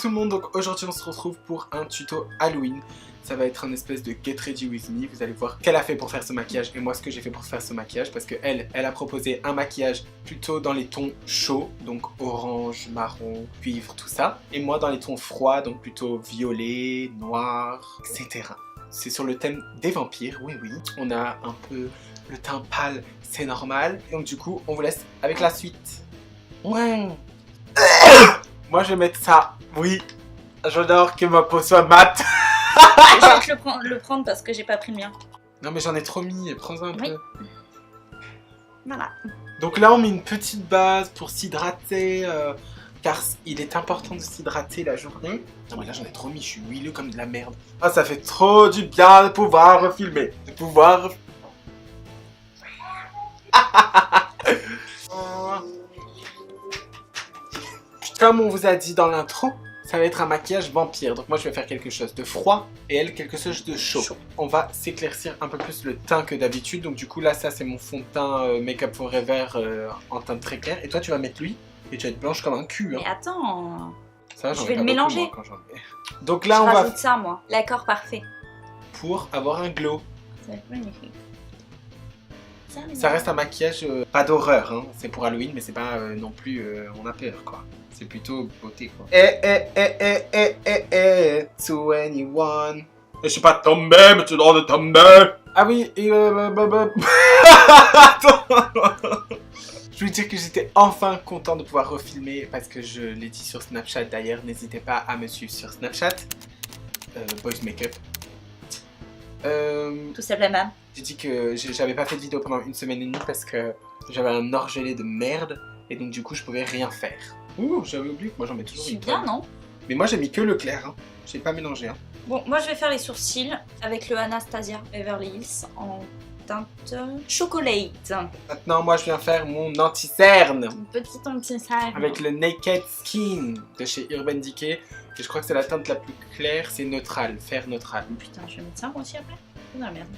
tout le monde, donc aujourd'hui on se retrouve pour un tuto Halloween. Ça va être un espèce de get ready with me. Vous allez voir ce qu'elle a fait pour faire ce maquillage et moi ce que j'ai fait pour faire ce maquillage. Parce que elle a proposé un maquillage plutôt dans les tons chauds, donc orange, marron, cuivre, tout ça. Et moi dans les tons froids, donc plutôt violet, noir, etc. C'est sur le thème des vampires, oui. On a un peu le teint pâle, c'est normal. Et donc du coup, on vous laisse avec la suite. Ouais. Moi je vais mettre ça, oui. J'adore que ma peau soit mate. Je vais te le prendre parce que j'ai pas pris le mien. Non mais j'en ai trop mis, prends-en un peu. Voilà. Donc là on met une petite base pour s'hydrater, car il est important de s'hydrater la journée. Non mais là j'en ai trop mis, je suis huileux comme de la merde. Ah ça fait trop du bien de pouvoir refilmer, de pouvoir... Comme on vous a dit dans l'intro, ça va être un maquillage vampire. Donc moi je vais faire quelque chose de froid et elle quelque chose de chaud. On va s'éclaircir un peu plus le teint que d'habitude. Donc du coup là ça c'est mon fond de teint Make Up Forever en teinte très claire. Et toi tu vas mettre lui et tu vas être blanche comme un cul. Hein. Mais attends, ça, je vais le mélanger. Quand j'en mets. Donc là je on rajoute va... ça moi, l'accord parfait. Pour avoir un glow. Ça va être magnifique. Ça reste un maquillage pas d'horreur. Hein. C'est pour Halloween mais c'est pas non plus on a peur quoi. C'est plutôt beauté quoi. 21. Je suis pas tombé, mais tu dois de tomber. Ah oui, et attends. Je voulais dire que j'étais enfin content de pouvoir refilmer parce que je l'ai dit sur Snapchat d'ailleurs. N'hésitez pas à me suivre sur Snapchat. Boys Makeup. Tout simplement. J'ai dit que j'avais pas fait de vidéo pendant 1 semaine et demie parce que j'avais un orgelé de merde et donc du coup je pouvais rien faire. Ouh, j'avais oublié que moi j'en mets toujours une bien, tonne. non? Mais moi j'ai mis que le clair, hein. J'ai pas mélangé. Hein. Bon, moi je vais faire les sourcils avec le Anastasia Beverly Hills en teinte chocolate. Maintenant moi je viens faire mon anti-cerne. Une petite anti-cerne. Avec le Naked Skin de chez Urban Decay. Et je crois que c'est la teinte la plus claire, c'est neutral, fer neutral. Putain, je vais mettre ça moi aussi après? C'est dans la merde.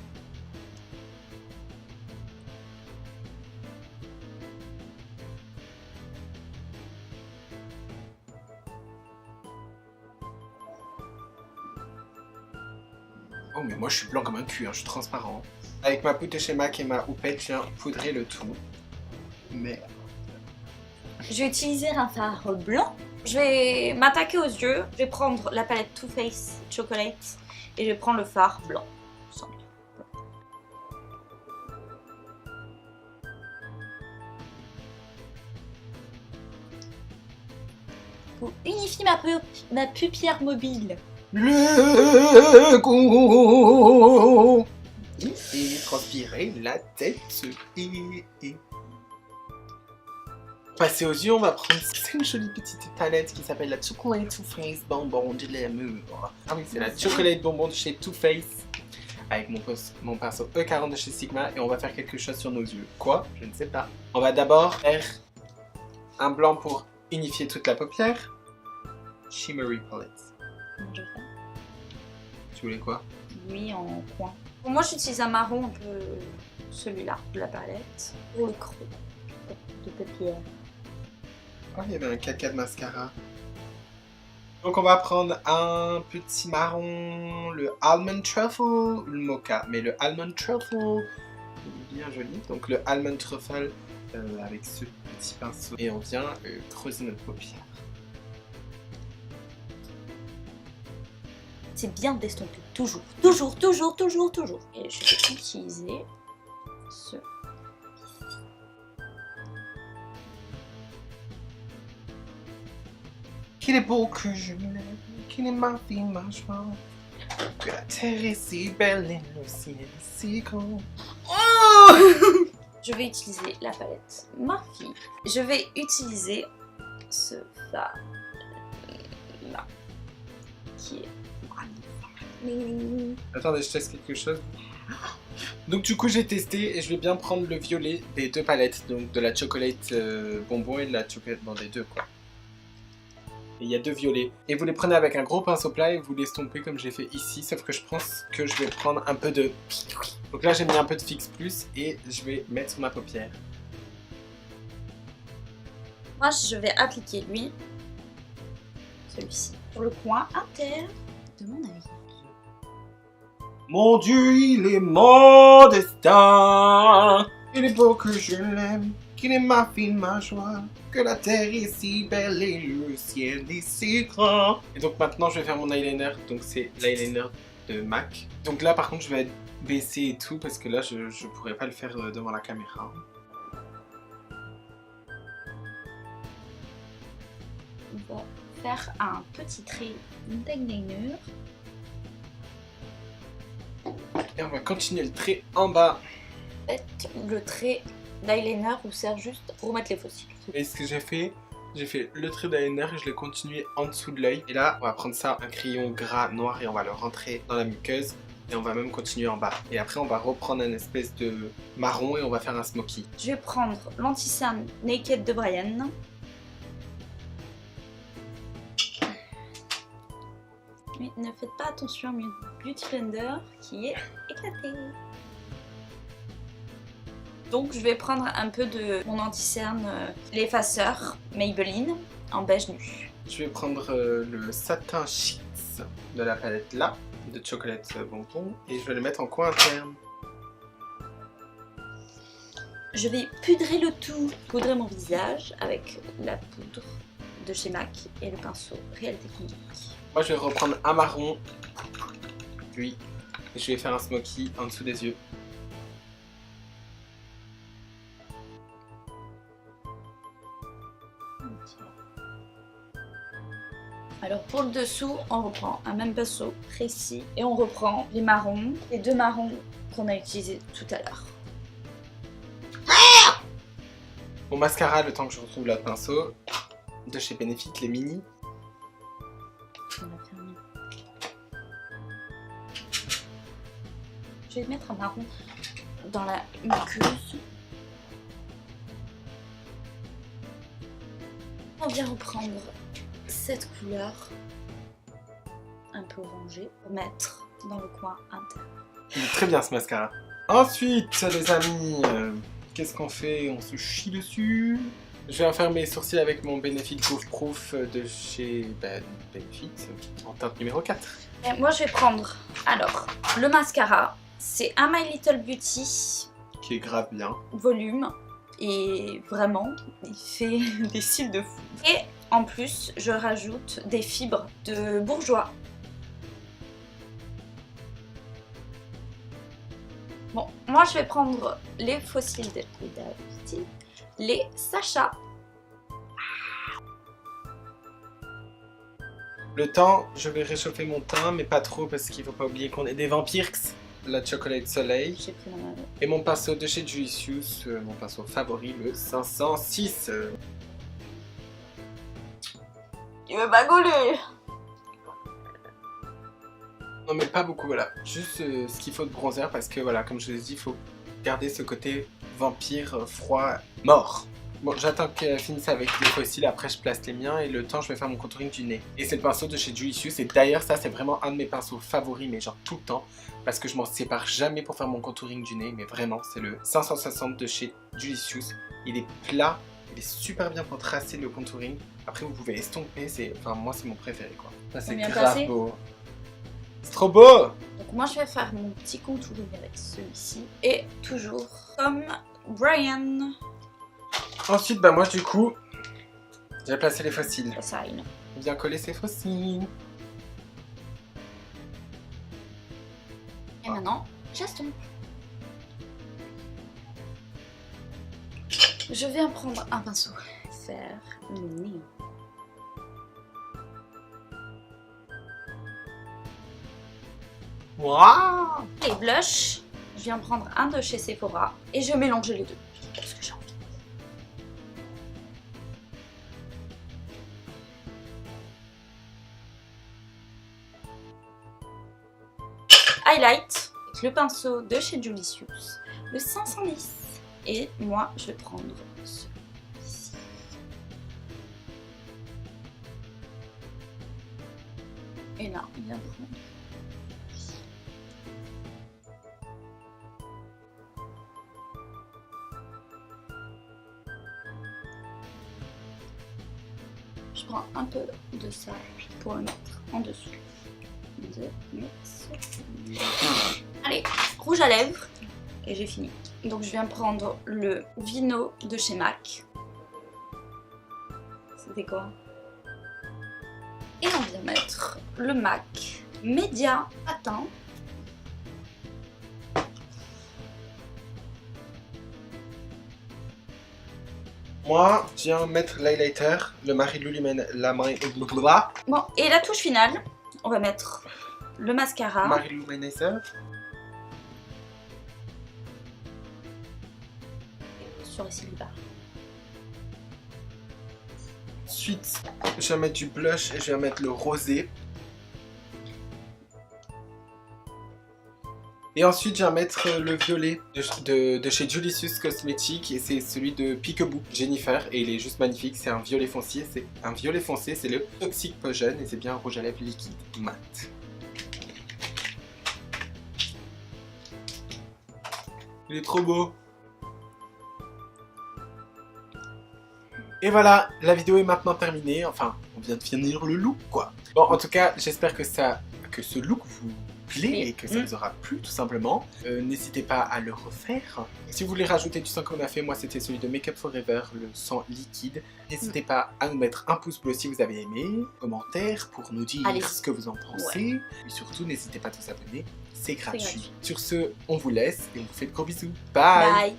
Oh mais moi je suis blanc comme un cul, hein, je suis transparent. Avec ma poudre de chez MAC et ma houppette, je viens poudrer le tout. Mais... Je vais utiliser un fard blanc. Je vais m'attaquer aux yeux. Je vais prendre la palette Too Faced Chocolate et je vais prendre le fard blanc. Pour unifier ma paupière mobile. Le goût et transpirer la tête et... Passer aux yeux, on va prendre une jolie petite palette qui s'appelle la Chocolate Too Faced Bonbon de l'amour. Ah oui, c'est la Chocolate Bonbon de chez Too Faced avec mon pinceau E40 de chez Sigma et on va faire quelque chose sur nos yeux. Quoi? Je ne sais pas. On va d'abord faire un blanc pour unifier toute la paupière. Shimmery Palette. Tu voulais quoi? Oui, en coin. Bon, moi j'utilise un marron un peu celui-là de la palette pour le creux de paupière. Oh, il y avait un caca de mascara. Donc on va prendre un petit marron, le Almond Truffle ou le Mocha. Mais le Almond Truffle, il est bien joli. Donc le Almond Truffle avec ce petit pinceau. Et on vient creuser notre paupière. C'est bien d'estomper, toujours. Et je vais utiliser ce. Qu'il est beau que je l'aime, qu'il est ma vie, ma joie. Que la terre est si belle et le ciel est si grand. Oh je vais utiliser la palette Ma Fille. Je vais utiliser ce fard là qui est magnifique. Attendez, je teste quelque chose. Donc du coup j'ai testé et je vais bien prendre le violet des deux palettes, donc de la chocolate bonbon et de la chocolate, bon des deux quoi. Et il y a deux violets. Et vous les prenez avec un gros pinceau plat et vous les estompez comme j'ai fait ici, sauf que je pense que je vais prendre un peu de... Donc là j'ai mis un peu de Fix Plus et je vais mettre sur ma paupière. Moi je vais appliquer lui, celui-ci. sur le coin interne de mon œil. Mon Dieu, il est mon destin. Il est beau que je l'aime, qu'il est ma vie, ma joie. Que la terre est si belle et le ciel est si grand. Et donc maintenant, je vais faire mon eyeliner. Donc c'est l'eyeliner de MAC. Donc là, par contre, je vais baisser et tout parce que là, je pourrais pas le faire devant la caméra. On va faire un petit trait d'eyeliner. Et on va continuer le trait en bas. En fait, le trait d'eyeliner vous sert juste pour mettre les fossiles. Et ce que j'ai fait le trait d'eyeliner et je l'ai continué en dessous de l'œil. Et là, on va prendre ça, un crayon gras noir et on va le rentrer dans la muqueuse. Et on va même continuer en bas. Et après, on va reprendre un espèce de marron et on va faire un smoky. Je vais prendre l'anti-cerne Naked de Brian. Mais ne faites pas attention à mon Beauty Blender qui est éclaté. Donc je vais prendre un peu de mon anti-cerne, l'effaceur Maybelline en beige nu. Je vais prendre le Satin Sheets de la palette là, de Chocolate Bonbon, et je vais le mettre en coin interne. Je vais poudrer le tout, poudrer mon visage avec la poudre de chez MAC et le pinceau Real Technique. Moi je vais reprendre un marron, lui, et je vais faire un smoky en dessous des yeux. Alors pour le dessous, on reprend un même pinceau précis et on reprend les marrons, les deux marrons qu'on a utilisés tout à l'heure. Mon mascara, le temps que je retrouve l'autre pinceau, de chez Benefit, les mini. On va fermer. Je vais mettre un marron dans la muqueuse. On vient reprendre cette couleur un peu orangée pour mettre dans le coin interne. Il est très bien ce mascara. Ensuite, les amis, qu'est-ce qu'on fait? On se chie dessus. Je vais faire mes sourcils avec mon Benefit Goof Proof de chez Benefit en teinte numéro 4. Et moi je vais prendre alors le mascara. C'est un My Little Beauty Qui est grave bien. volume et vraiment il fait des cils de fou. Et en plus je rajoute des fibres de bourgeois. Bon, moi je vais prendre les fossiles de Huda Beauty, les Sacha. Le temps, je vais réchauffer mon teint, mais pas trop parce qu'il faut pas oublier qu'on est des vampires. La Chocolate Soleil. J'ai pris mon Et mon pinceau de chez Juicious, mon pinceau favori, le 506. Tu veux pas gauler? Non mais pas beaucoup, voilà. Juste ce qu'il faut de bronzer parce que voilà, comme je vous ai dit, il faut garder ce côté vampire, froid, mort. Bon, j'attends qu'elle finisse avec les fossiles, après je place les miens et le temps je vais faire mon contouring du nez. Et c'est le pinceau de chez Juicious et d'ailleurs ça c'est vraiment un de mes pinceaux favoris, mais genre tout le temps. Parce que je m'en sépare jamais pour faire mon contouring du nez, mais vraiment c'est le 560 de chez Juicious. Il est plat, il est super bien pour tracer le contouring. Après vous pouvez estomper, enfin moi c'est mon préféré quoi. Ça c'est grave beau. C'est trop beau! Donc moi je vais faire mon petit contouring avec celui-ci. Et toujours comme Brian. Ensuite, bah moi du coup, j'ai placé les fossiles. Fine. On vient coller ces fossiles. Et maintenant, j'estompe. Je viens prendre un pinceau. Faire le nez. Waouh! Les blushs, je viens prendre un de chez Sephora et je vais mélanger les deux. Parce que j'ai envie. Highlight avec le pinceau de chez Juicious, le 510. Et moi, je vais prendre celui-ci. Et là, il va prendre. Je prends un peu de ça pour le mettre en dessous. Allez, rouge à lèvres. Et j'ai fini. Donc je viens prendre le Vino de chez MAC. C'était quoi? Et on vient mettre le MAC Média Matin. Moi, je viens mettre l'highlighter, le Marie Lululemon, la main et blablabla. Bon, et la touche finale, on va mettre le mascara. Marie Luminizer. Sur les cils bas. Ensuite, je vais mettre du blush et je vais mettre le rosé. Et ensuite, je vais mettre le violet de chez Julicious Cosmetics et c'est celui de Peekaboo Jennifer et il est juste magnifique. C'est un violet foncé, c'est le Toxic Potion et c'est bien un rouge à lèvres liquide mat. Il est trop beau. Et voilà, la vidéo est maintenant terminée. Enfin, on vient de finir le look, quoi. Bon, en tout cas, j'espère que ce look vous plaît et que ça vous aura plu, tout simplement. N'hésitez pas à le refaire. Si vous voulez rajouter du sang qu'on a fait, moi, c'était celui de Make Up Forever, le sang liquide. N'hésitez pas à nous mettre un pouce bleu si vous avez aimé, commentaire pour nous dire ce que vous en pensez. Ouais. Et surtout, n'hésitez pas à vous abonner, c'est gratuit. Sur ce, on vous laisse et on vous fait de gros bisous. Bye.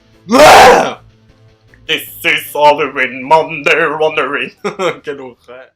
This is Halloween, Monday Wondering. Quelle horreur.